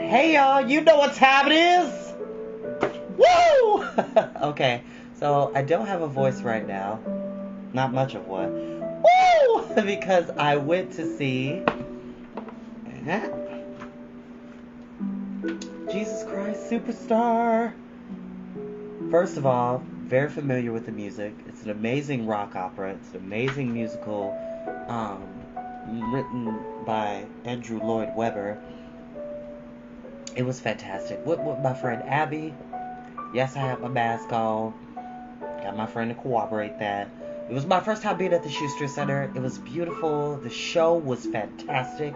Hey y'all, you know what time it is? Woo! Okay, so I don't have a voice right now. Not much of one. Woo! Because I went to see Jesus Christ Superstar. First of all, very familiar with the music. It's an amazing rock opera. It's an amazing musical written by Andrew Lloyd Webber. It was fantastic. With my friend Abby. Yes, I have my mask on. Got my friend to corroborate that. It was my first time being at the Schuster Center. It was beautiful. The show was fantastic.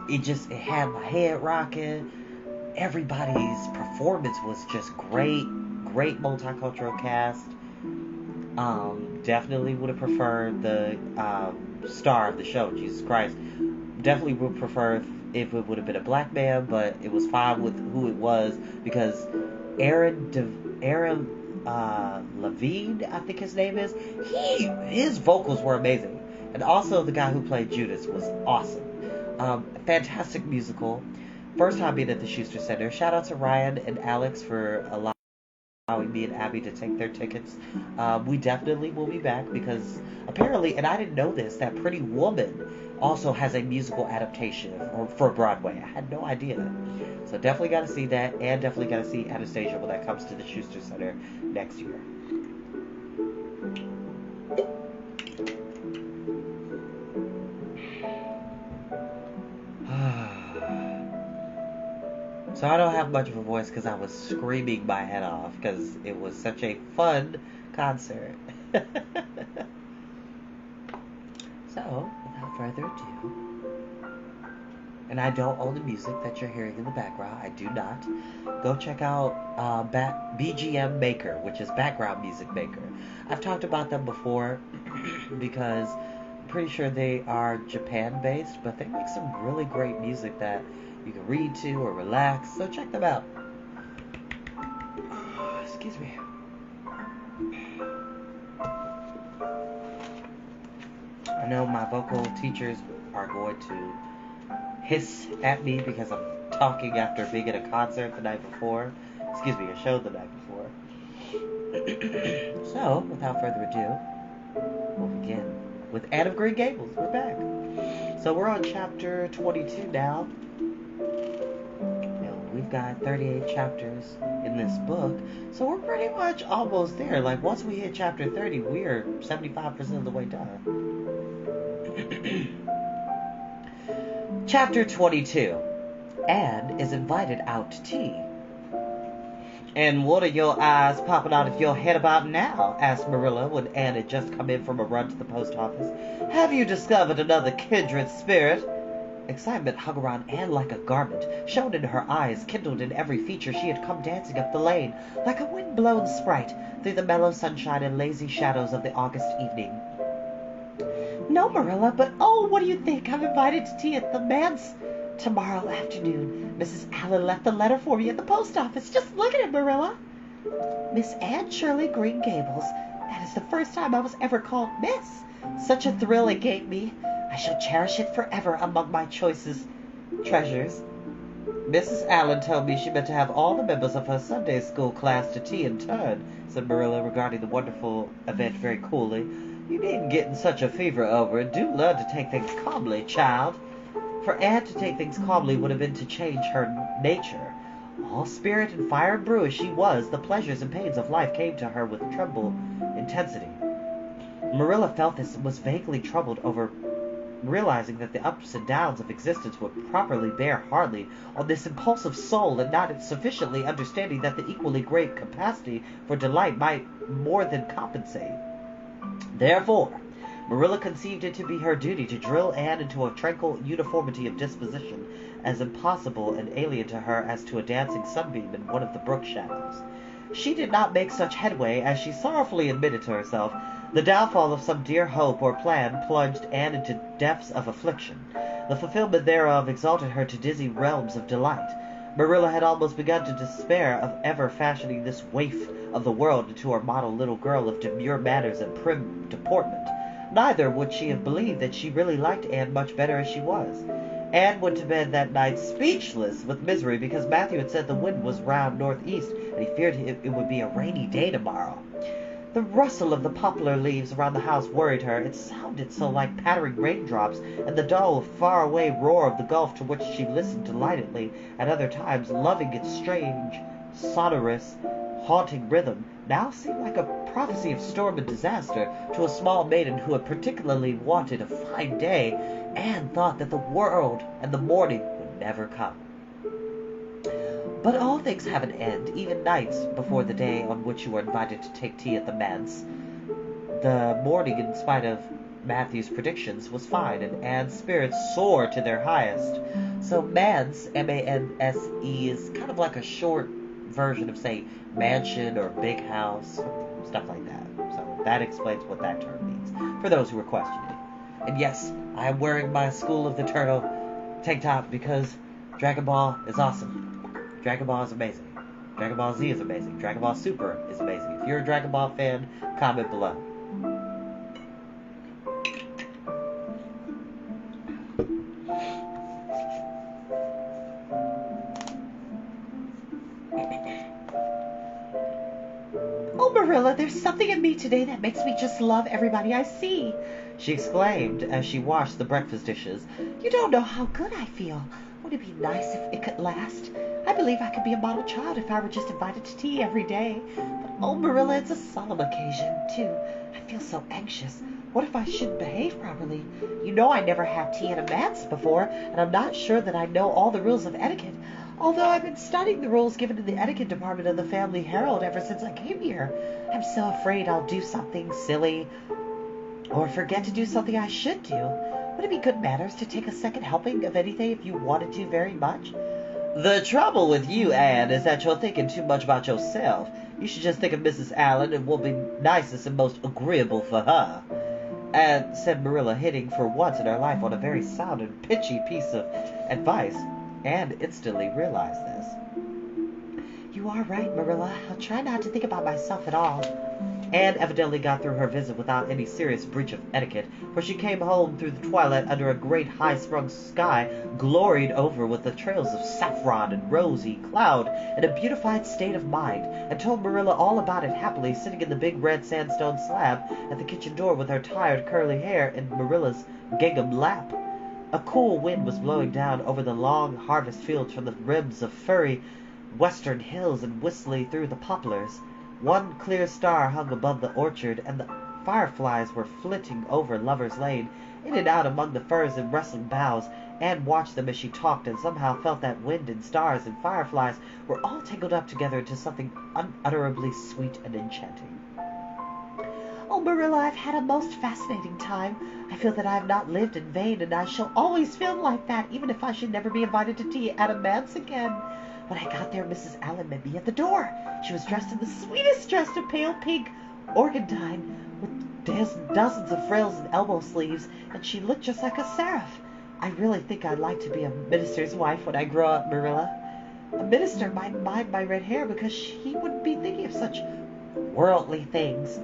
It had my head rocking. Everybody's performance was just great. Great multicultural cast. Definitely would have preferred the star of the show, Jesus Christ. Definitely would prefer if it would have been a black man, but it was fine with who it was because Aaron Levine, I think his name is. His vocals were amazing, and also the guy who played Judas was awesome. Fantastic musical. First time being at the Schuster Center. Shout out to Ryan and Alex for allowing me and Abby to take their tickets. We definitely will be back because apparently, and I didn't know this, that Pretty Woman also has a musical adaptation for Broadway. I had no idea. So definitely got to see that, and definitely got to see Anastasia when that comes to the Schuster Center next year. So I don't have much of a voice because I was screaming my head off because it was such a fun concert. So, without further ado, and I don't own the music that you're hearing in the background, I do not, go check out BGM Maker, which is Background Music Maker. I've talked about them before because I'm pretty sure they are Japan-based, but they make some really great music that you can read to or relax, so check them out. Excuse me. I know my vocal teachers are going to hiss at me because I'm talking after being at a concert the night before. Excuse me, a show the night before. So, without further ado, we'll begin with Anne of Green Gables. We're back. So we're on chapter 22 now. We've got 38 chapters in this book, so we're pretty much almost there. Like, once we hit chapter 30, we are 75% of the way done. Chapter 22. Anne is invited out to tea. "And what are your eyes popping out of your head about now?" asked Marilla when Anne had just come in from a run to the post office. "Have you discovered another kindred spirit?" Excitement hung around Anne like a garment, shone in her eyes, kindled in every feature. She had come dancing up the lane, like a wind-blown sprite, through the mellow sunshine and lazy shadows of the August evening. "No, Marilla, but oh, what do you think? I'm invited to tea at the manse tomorrow afternoon. Mrs. Allen left a letter for me at the post office. Just look at it, Marilla. Miss Anne Shirley Green Gables. That is the first time I was ever called Miss. Such a thrill it gave me. I shall cherish it forever among my choicest treasures. Mrs. Allen told me she meant to have all the members of her Sunday school class to tea in turn," said Marilla, regarding the wonderful event very coolly. "You needn't get in such a fever over it. Do learn to take things calmly, child." For Anne to take things calmly would have been to change her nature. All spirit and fire and brew as she was, the pleasures and pains of life came to her with tremble intensity. Marilla felt this and was vaguely troubled over realizing that the ups and downs of existence would properly bear hardly on this impulsive soul, and not sufficiently understanding that the equally great capacity for delight might more than compensate. Therefore, Marilla conceived it to be her duty to drill Anne into a tranquil uniformity of disposition, as impossible and alien to her as to a dancing sunbeam in one of the brook shadows. She did not make such headway as she sorrowfully admitted to herself. The downfall of some dear hope or plan plunged Anne into depths of affliction. The fulfillment thereof exalted her to dizzy realms of delight. Marilla had almost begun to despair of ever fashioning this waif of the world into her model little girl of demure manners and prim deportment. Neither would she have believed that she really liked Anne much better as she was. Anne went to bed that night speechless with misery because Matthew had said the wind was round northeast and he feared it would be a rainy day tomorrow. The rustle of the poplar leaves around the house worried her. It sounded so like pattering raindrops, and the dull, far-away roar of the Gulf to which she listened delightedly, at other times loving its strange, sonorous, haunting rhythm, now seemed like a prophecy of storm and disaster to a small maiden who had particularly wanted a fine day, and thought that the world and the morning would never come. But all things have an end, even nights before the day on which you were invited to take tea at the manse. The morning, in spite of Matthew's predictions, was fine, and Anne's spirits soared to their highest. So manse, M-A-N-S-E, is kind of like a short version of, say, mansion or big house, stuff like that. So that explains what that term means, for those who were questioning. And yes, I am wearing my School of the Turtle tank top because Dragon Ball is awesome. Dragon Ball is amazing. Dragon Ball Z is amazing. Dragon Ball Super is amazing. If you're a Dragon Ball fan, comment below. Oh, Marilla, there's something in me today that makes me just love everybody I see, she exclaimed as she washed the breakfast dishes. You don't know how good I feel. Wouldn't it be nice if it could last? I believe I could be a model child if I were just invited to tea every day. But, oh, Marilla, it's a solemn occasion, too. I feel so anxious. What if I shouldn't behave properly? You know I never had tea in a manse before, and I'm not sure that I know all the rules of etiquette, although I've been studying the rules given in the etiquette department of the Family Herald ever since I came here. I'm so afraid I'll do something silly or forget to do something I should do. Would it be good manners to take a second helping of anything if you wanted to very much? The trouble with you, Anne, is that you're thinking too much about yourself. You should just think of Mrs. Allen and what will be nicest and most agreeable for her. And said Marilla, hitting for once in her life on a very sound and pitchy piece of advice. Anne instantly realized this. You are right, Marilla. I'll try not to think about myself at all. Anne evidently got through her visit without any serious breach of etiquette, for she came home through the twilight under a great high-sprung sky, gloried over with the trails of saffron and rosy cloud, in a beautified state of mind, and told Marilla all about it happily, sitting in the big red sandstone slab at the kitchen door with her tired curly hair in Marilla's gingham lap. A cool wind was blowing down over the long harvest fields from the rims of furry western hills and whistling through the poplars. One clear star hung above the orchard, and the fireflies were flitting over Lover's Lane, in and out among the firs and rustling boughs. Anne watched them as she talked, and somehow felt that wind and stars and fireflies were all tangled up together into something unutterably sweet and enchanting. Oh, Marilla, I've had a most fascinating time. I feel that I have not lived in vain, and I shall always feel like that, even if I should never be invited to tea at a manse again. When I got there, Mrs. Allen met me at the door. She was dressed in the sweetest dress of pale pink organdine, with dozens of frills and elbow sleeves, and she looked just like a seraph. I really think I'd like to be a minister's wife when I grow up, Marilla. A minister might mind my red hair because he wouldn't be thinking of such worldly things.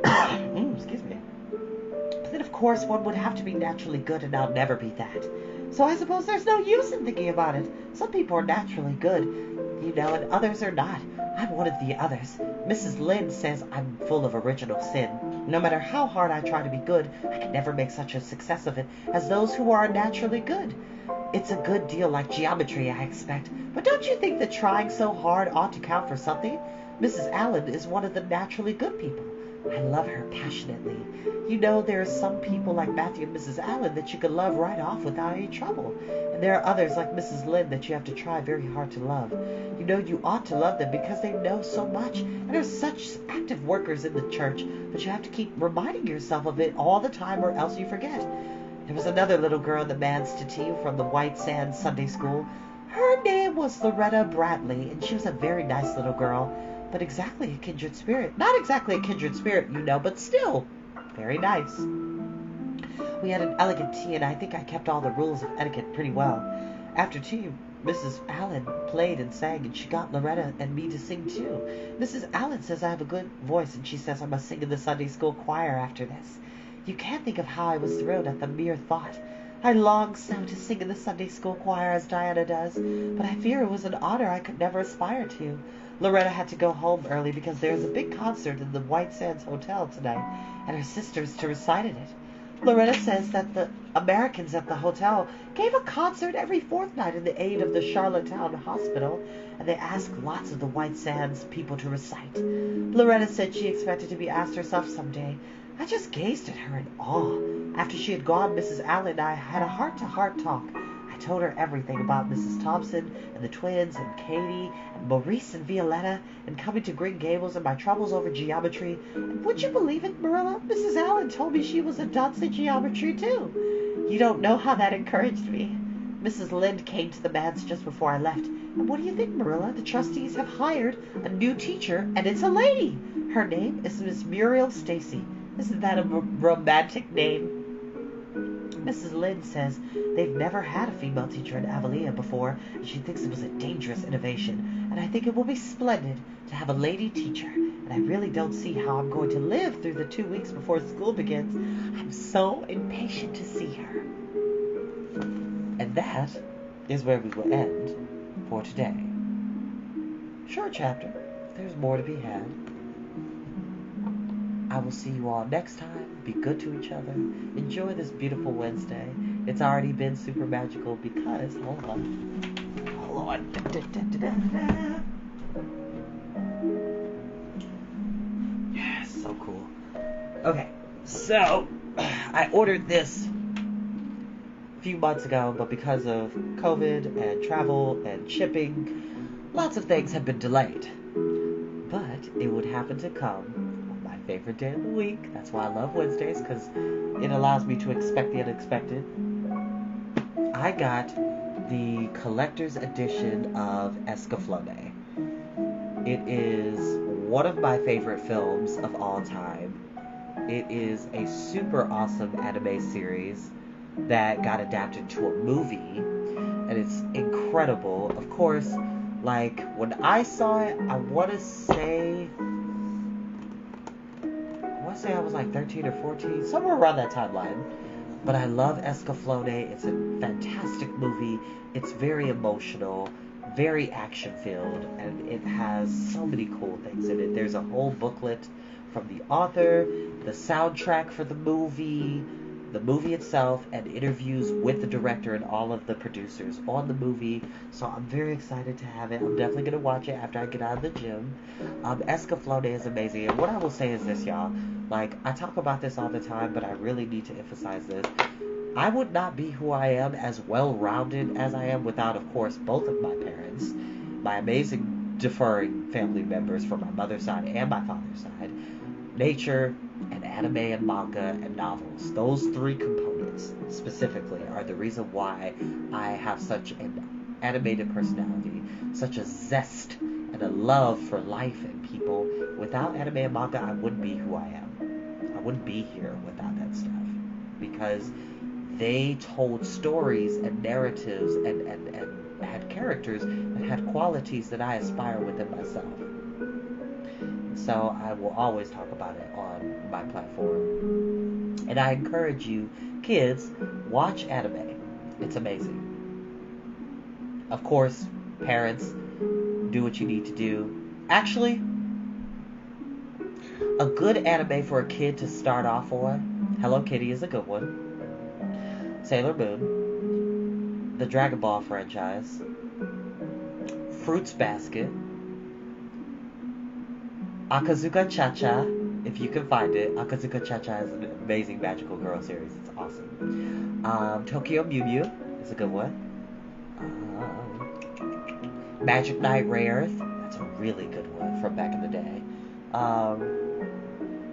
Excuse me. But then, of course, one would have to be naturally good, and I'll never be that. So I suppose there's no use in thinking about it. Some people are naturally good, you know, and others are not. I'm one of the others. Mrs. Lynde says I'm full of original sin. No matter how hard I try to be good, I can never make such a success of it as those who are naturally good. It's a good deal like geometry, I expect. But don't you think that trying so hard ought to count for something? Mrs. Allen is one of the naturally good people. I love her passionately. You know, there are some people like Matthew and Mrs. Allen that you can love right off without any trouble. And there are others like Mrs. Lynde that you have to try very hard to love. You know, you ought to love them because they know so much and are such active workers in the church. But you have to keep reminding yourself of it all the time or else you forget. There was another little girl in the manse to tea from the White Sands Sunday School. Her name was Loretta Bradley, and she was a very nice little girl. But exactly a kindred spirit. Not exactly a kindred spirit, you know, but still very nice. We had an elegant tea, and I think I kept all the rules of etiquette pretty well. After tea, Mrs. Allen played and sang, and she got Loretta and me to sing too. Mrs. Allen says I have a good voice, and she says I must sing in the Sunday school choir after this. You can't think of how I was thrilled at the mere thought. I long so to sing in the Sunday school choir as Diana does, but I fear it was an honor I could never aspire to. Loretta had to go home early because there's a big concert in the White Sands Hotel tonight, and her sister's to recite at it. Loretta says that the Americans at the hotel gave a concert every fortnight in the aid of the Charlottetown Hospital, and they asked lots of the White Sands people to recite. Loretta said she expected to be asked herself someday. I just gazed at her in awe. After she had gone, Mrs. Allen and I had a heart-to-heart talk. I told her everything about Mrs. Thompson and the twins and Katie and Maurice and Violetta and coming to Green Gables and my troubles over geometry. And would you believe it, Marilla? Mrs. Allen told me she was a dunce in geometry, too. You don't know how that encouraged me. Mrs. Lynde came to the manse just before I left. And what do you think, Marilla? The trustees have hired a new teacher, and it's a lady. Her name is Miss Muriel Stacy. Isn't that a romantic name? Mrs. Lynde says they've never had a female teacher in Avalia before, and she thinks it was a dangerous innovation. And I think it will be splendid to have a lady teacher. And I really don't see how I'm going to live through the 2 weeks before school begins. I'm so impatient to see her. And that is where we will end for today. Short chapter. There's more to be had. I will see you all next time. Be good to each other. Enjoy this beautiful Wednesday. It's already been super magical because, hold on. Yes, so cool. Okay, so I ordered this a few months ago, but because of COVID and travel and shipping, lots of things have been delayed. But it would happen to come favorite day of the week. That's why I love Wednesdays, because it allows me to expect the unexpected. I got the collector's edition of Escaflowne. It is one of my favorite films of all time. It is a super awesome anime series that got adapted to a movie, and it's incredible. Of course, like, when I saw it, I want to say I was like 13 or 14, somewhere around that timeline. But I love Escaflowne. It's a fantastic movie. It's very emotional, very action-filled, and it has so many cool things in it. There's a whole booklet from the author, the soundtrack for the movie itself, and interviews with the director and all of the producers on the movie. So I'm very excited to have it. I'm definitely going to watch it after I get out of the gym. Escaflowne is amazing. And what I will say is this, y'all. Like, I talk about this all the time, but I really need to emphasize this. I would not be who I am, as well-rounded as I am, without, of course, both of my parents, my amazing deferring family members from my mother's side and my father's side, nature, and anime and manga and novels. Those three components specifically are the reason why I have such an animated personality, such a zest and a love for life and people. Without anime and manga, I wouldn't be who I am. I wouldn't be here without that stuff, because they told stories and narratives and had characters that had qualities that I aspire within myself. So I will always talk about it on my platform. And I encourage you, kids, watch anime. It's amazing. Of course, parents, do what you need to do. Actually, a good anime for a kid to start off on, Hello Kitty is a good one. Sailor Moon, the Dragon Ball franchise, Fruits Basket, Akazuka Cha-Cha, if you can find it. Akazuka Cha-Cha is an amazing magical girl series. It's awesome. Tokyo Mew Mew is a good one. Magic Knight Rayearth, that's a really good one from back in the day.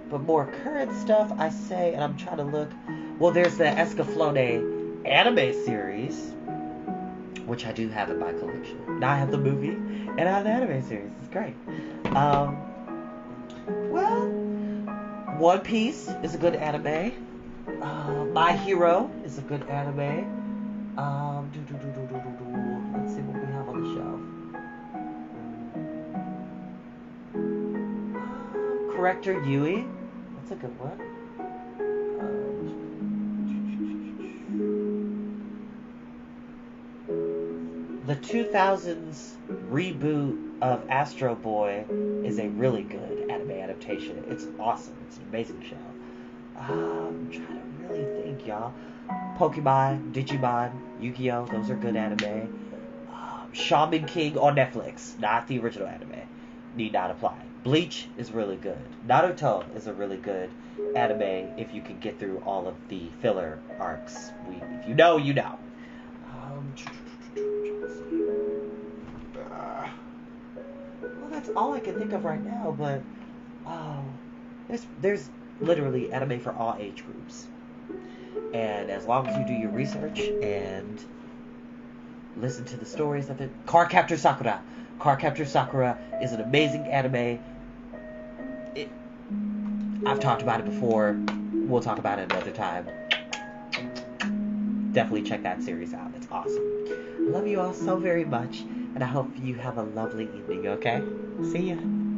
But more current stuff, I say, and I'm trying to look. Well, there's the Escaflowne anime series, which I do have in my collection. Now I have the movie, and I have the anime series. It's great. Well, One Piece is a good anime. My Hero is a good anime. Let's see what we have on the shelf. Corrector Yui. That's a good one. The 2000s reboot of Astro Boy is a really good anime adaptation. It's awesome. It's an amazing show. I'm trying to really think, y'all. Pokemon, Digimon, Yu-Gi-Oh! Those are good anime. Shaman King on Netflix, not the original anime. Need not apply. Bleach is really good. Naruto is a really good anime if you can get through all of the filler arcs. If you know, you know. Well, that's all I can think of right now, but there's literally anime for all age groups. And as long as you do your research and listen to the stories of it. Cardcaptor Sakura. Cardcaptor Sakura is an amazing anime. I've talked about it before. We'll talk about it another time. Definitely check that series out. It's awesome. I love you all so very much, and I hope you have a lovely evening, okay? See ya.